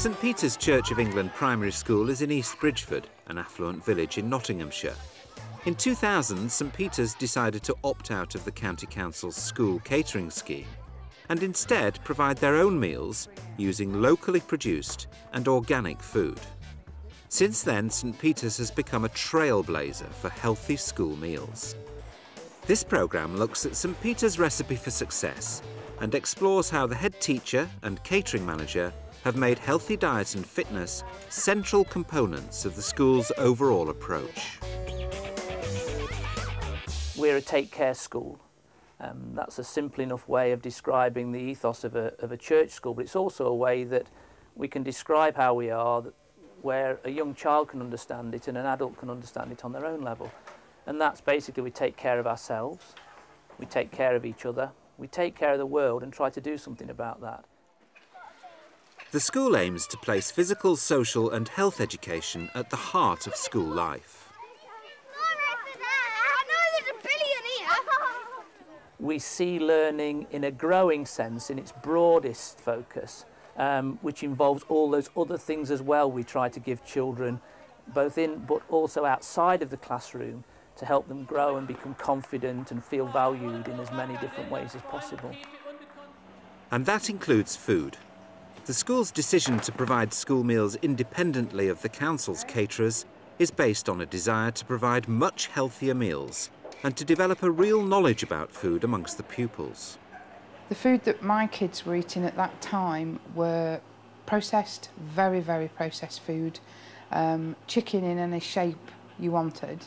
St Peter's Church of England Primary School is in East Bridgford, an affluent village in Nottinghamshire. In 2000, St Peter's decided to opt out of the County Council's school catering scheme and instead provide their own meals using locally produced and organic food. Since then, St Peter's has become a trailblazer for healthy school meals. This programme looks at St Peter's recipe for success and explores how the head teacher and catering manager have made healthy diet and fitness central components of the school's overall approach. We're a take-care school. That's a simple enough way of describing the ethos of a church school, but it's also a way that we can describe how we are, where a young child can understand it and an adult can understand it on their own level. And that's basically we take care of ourselves, we take care of each other, we take care of the world and try to do something about that. The school aims to place physical, social and health education at the heart of school life. We see learning in a growing sense in its broadest focus, which involves all those other things as well we try to give children, both in but also outside of the classroom, to help them grow and become confident and feel valued in as many different ways as possible. And that includes food. The school's decision to provide school meals independently of the council's caterers is based on a desire to provide much healthier meals and to develop a real knowledge about food amongst the pupils. The food that my kids were eating at that time were processed, very, very processed food, chicken in any shape you wanted,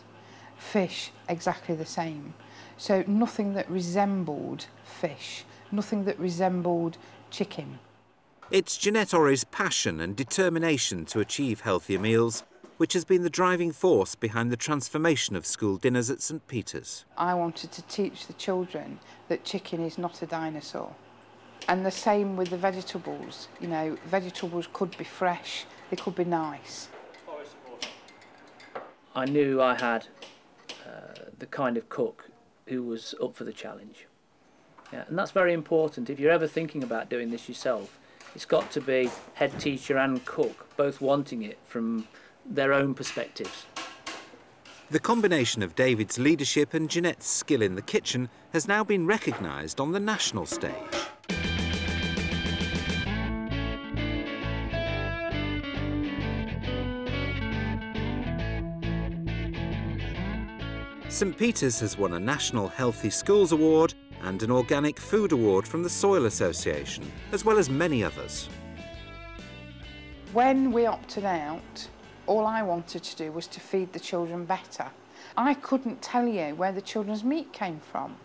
fish exactly the same. So nothing that resembled fish, nothing that resembled chicken. It's Jeanette Orry's passion and determination to achieve healthier meals which has been the driving force behind the transformation of school dinners at St Peter's. I wanted to teach the children that chicken is not a dinosaur. And the same with the vegetables. You know, vegetables could be fresh, they could be nice. I knew I had the kind of cook who was up for the challenge. Yeah, and that's very important. If you're ever thinking about doing this yourself, it's got to be head teacher and cook, both wanting it from their own perspectives. The combination of David's leadership and Jeanette's skill in the kitchen has now been recognised on the national stage. St Peter's has won a National Healthy Schools Award and an Organic Food Award from the Soil Association, as well as many others. When we opted out, all I wanted to do was to feed the children better. I couldn't tell you where the children's meat came from.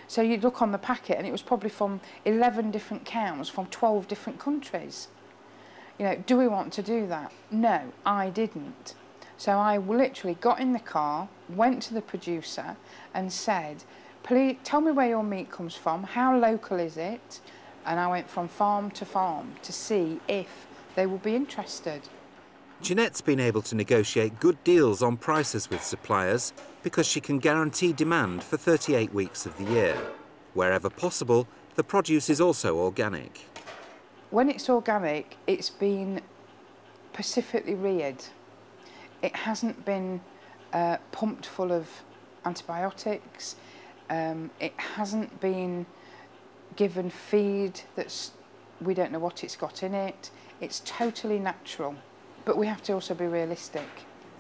So you'd look on the packet and it was probably from 11 different cows from 12 different countries. You know, do we want to do that? No, I didn't. So I literally got in the car, went to the producer and said, please tell me where your meat comes from, how local is it? And I went from farm to see if they would be interested. Jeanette's been able to negotiate good deals on prices with suppliers because she can guarantee demand for 38 weeks of the year. Wherever possible, the produce is also organic. When it's organic, it's been specifically reared. It hasn't been pumped full of antibiotics. It hasn't been given feed we don't know what it's got in it. It's totally natural. But we have to also be realistic.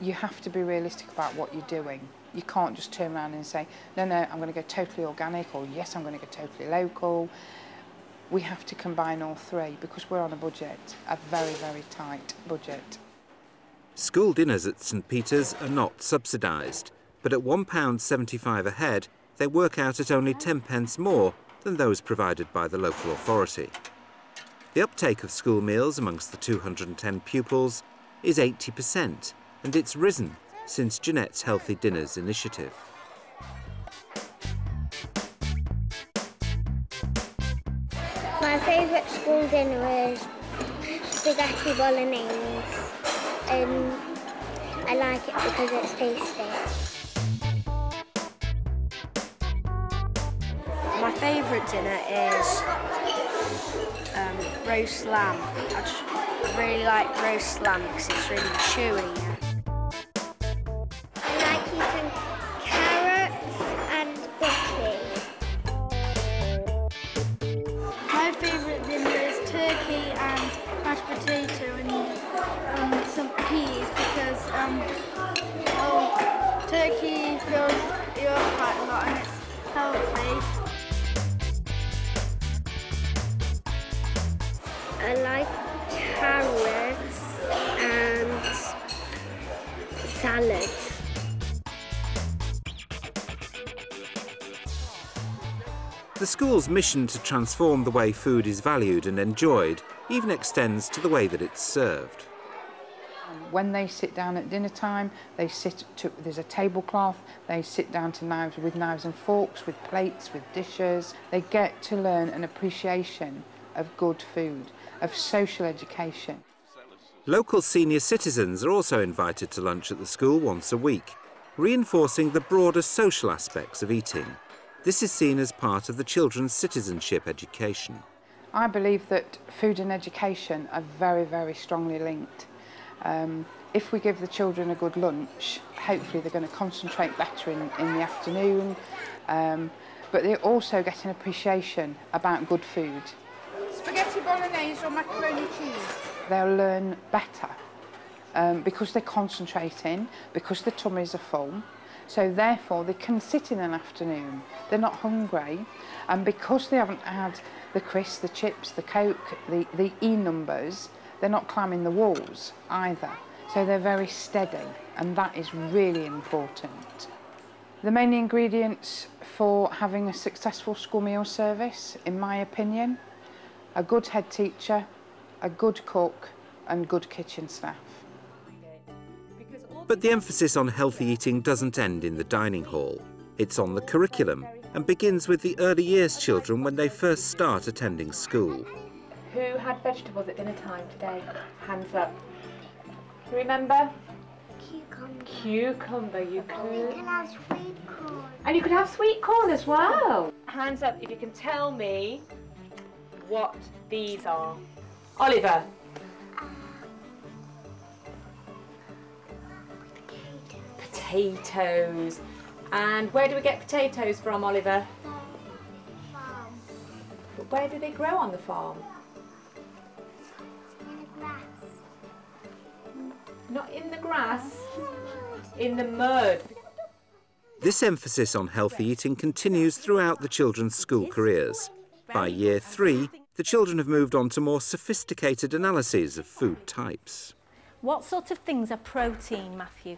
You have to be realistic about what you're doing. You can't just turn around and say, no, no, I'm going to go totally organic, or yes, I'm going to go totally local. We have to combine all three because we're on a budget, a very, very tight budget. School dinners at St Peter's are not subsidised, but at £1.75 a head, they work out at only 10p more than those provided by the local authority. The uptake of school meals amongst the 210 pupils is 80%, and it's risen since Jeanette's Healthy Dinners initiative. My favourite school dinner is spaghetti bolognese. I like it because it's tasty. My favourite dinner is roast lamb. I really like roast lamb because it's really chewy. I like eating carrots and broccoli. My favourite dinner is turkey and mashed potato and some peas because turkey fills you up quite a lot and it's healthy. I like carrots and salad. The school's mission to transform the way food is valued and enjoyed even extends to the way that it's served. When they sit down at dinner time, there's a tablecloth, they sit down to with knives and forks, with plates, with dishes. They get to learn an appreciation of good food, of social education. Local senior citizens are also invited to lunch at the school once a week, reinforcing the broader social aspects of eating. This is seen as part of the children's citizenship education. I believe that food and education are very, very strongly linked. If we give the children a good lunch, hopefully they're going to concentrate better in the afternoon, but they also get an appreciation about good food. Spaghetti bolognese or macaroni cheese? They'll learn better because they're concentrating, because their tummies are full. So therefore they can sit in an afternoon, they're not hungry, and because they haven't had the crisps, the chips, the Coke, the E-numbers, they're not climbing the walls either. So they're very steady, and that is really important. The main ingredients for having a successful school meal service, in my opinion, a good head teacher, a good cook, and good kitchen staff. But the emphasis on healthy eating doesn't end in the dining hall. It's on the curriculum and begins with the early years children when they first start attending school. Who had vegetables at dinner time today? Hands up. You remember? Cucumber. Cucumber, you You could. can have sweet corn. And you could have sweet corn as well. Hands up if you can tell me what these are. Oliver. Potatoes. And where do we get potatoes from, Oliver? Farm. But where do they grow on the farm? In the grass. Not in the grass, in the mud. This emphasis on healthy eating continues throughout the children's school careers. By year 3, the children have moved on to more sophisticated analyses of food types. What sort of things are protein, Matthew?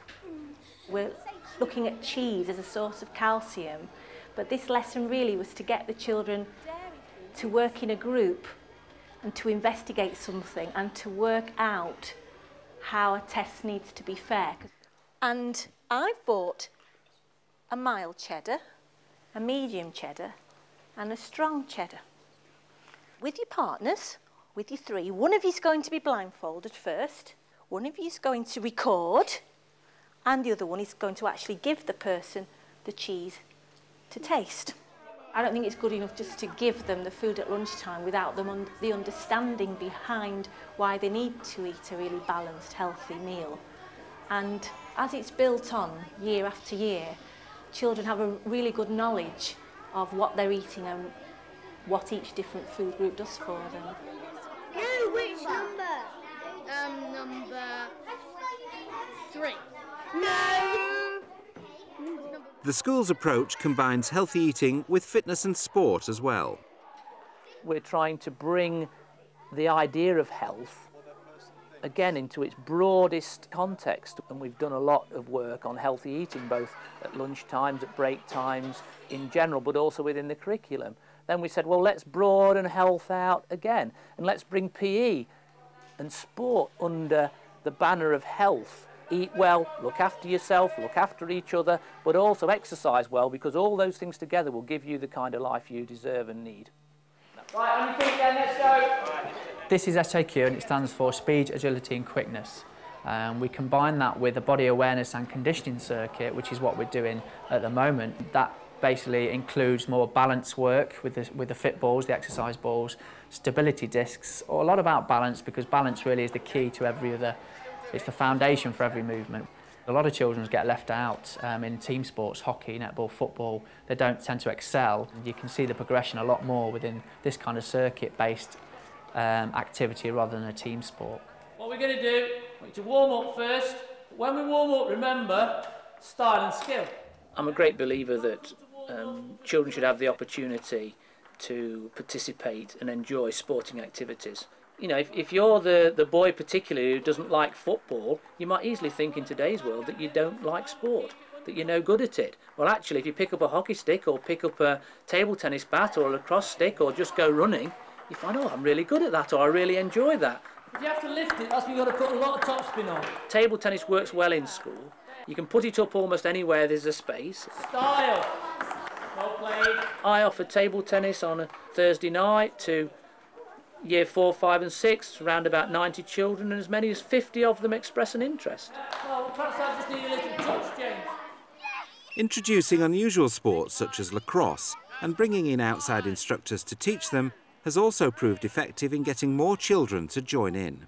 We're looking at cheese as a source of calcium, but this lesson really was to get the children to work in a group and to investigate something and to work out how a test needs to be fair. And I've bought a mild cheddar, a medium cheddar and a strong cheddar. With your partners, with your 3, one of you's going to be blindfolded first, one of you's going to record, and the other one is going to actually give the person the cheese to taste. I don't think it's good enough just to give them the food at lunchtime without them the understanding behind why they need to eat a really balanced, healthy meal. And as it's built on year after year, children have a really good knowledge of what they're eating and what each different food group does for them. No, which number? Number 3. No! The school's approach combines healthy eating with fitness and sport as well. We're trying to bring the idea of health again into its broadest context, and we've done a lot of work on healthy eating both at lunch times, at break times in general, but also within the curriculum. Then we said, well, let's broaden health out again, and let's bring PE and sport under the banner of health. Eat well, look after yourself, look after each other, but also exercise well, because all those things together will give you the kind of life you deserve and need. Right, on your feet then, let's go. This is SAQ and it stands for Speed, Agility and Quickness. We combine that with a body awareness and conditioning circuit, which is what we're doing at the moment. That basically includes more balance work with the fit balls, the exercise balls, stability discs, or a lot about balance, because balance really is the key to it's the foundation for every movement. A lot of children get left out in team sports, hockey, netball, football. They don't tend to excel. You can see the progression a lot more within this kind of circuit-based activity rather than a team sport. What we're going to do, we need to warm up first. When we warm up, remember, style and skill. I'm a great believer that children should have the opportunity to participate and enjoy sporting activities. You know, if you're the boy particularly who doesn't like football, you might easily think in today's world that you don't like sport, that you're no good at it. Well, actually, if you pick up a hockey stick or pick up a table tennis bat or a lacrosse stick or just go running, you find, oh, I'm really good at that, or I really enjoy that. If you have to lift it, that's when you've got to put a lot of topspin on. Table tennis works well in school. You can put it up almost anywhere there's a space. Style. Well played. I offer table tennis on a Thursday night to year 4, 5 and 6, around about 90 children, and as many as 50 of them express an interest. Well, perhaps I just need a little touch, James. Introducing unusual sports such as lacrosse and bringing in outside instructors to teach them has also proved effective in getting more children to join in.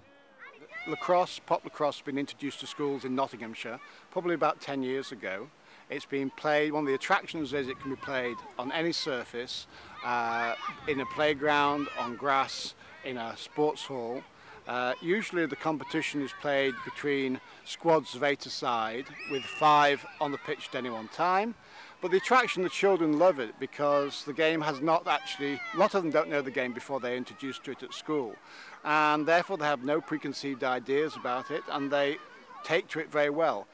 Lacrosse, pop lacrosse, has been introduced to schools in Nottinghamshire probably about 10 years ago. It's been played, one of the attractions is it can be played on any surface, in a playground, on grass, in a sports hall. Usually the competition is played between squads of 8 aside, with 5 on the pitch at any one time. But the attraction, the children love it because the game has not actually, a lot of them don't know the game before they're introduced to it at school. And therefore they have no preconceived ideas about it and they take to it very well.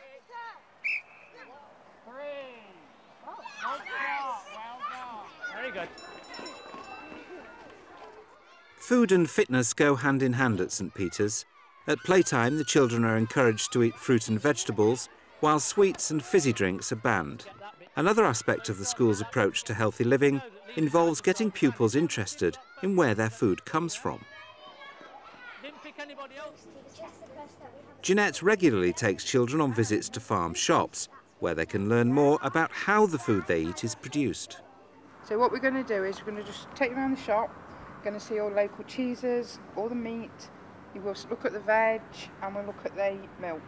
Very good. Food and fitness go hand in hand at St Peter's. At playtime, the children are encouraged to eat fruit and vegetables, while sweets and fizzy drinks are banned. Another aspect of the school's approach to healthy living involves getting pupils interested in where their food comes from. Jeanette regularly takes children on visits to farm shops, where they can learn more about how the food they eat is produced. So what we're going to do is we're going to just take you around the shop, going to see all local cheeses, all the meat, you will look at the veg and we'll look at the milk.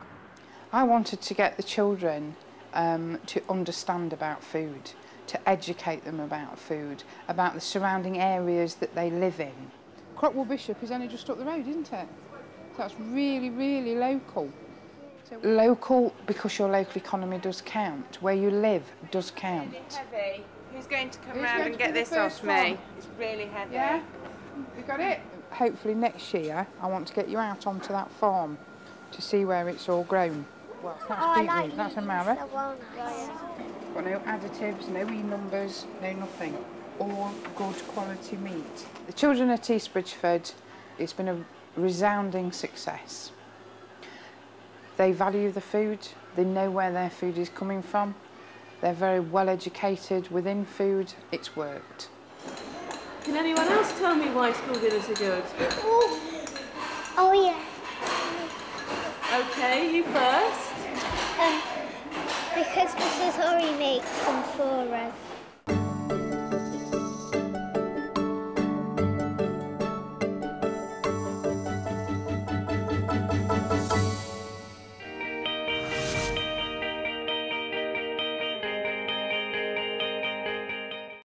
I wanted to get the children to understand about food, to educate them about food, about the surrounding areas that they live in. Crockwell Bishop is only just up the road, isn't it? So that's really, really local. So local because your local economy does count. Where you live does count. Is it heavy? Who's going to come round and get this off me? It's really heavy. Yeah? You got it? Hopefully next year I want to get you out onto that farm to see where it's all grown. Well, that's beetroot, that's a marrow. Got no additives, no e-numbers, no nothing. All good quality meat. The children at East Bridgeford, it's been a resounding success. They value the food, they know where their food is coming from, they're very well educated within food, it's worked. Can anyone else tell me why school dinners are good? Oh yeah. Okay, you first. Because Mrs. Horry makes them for us.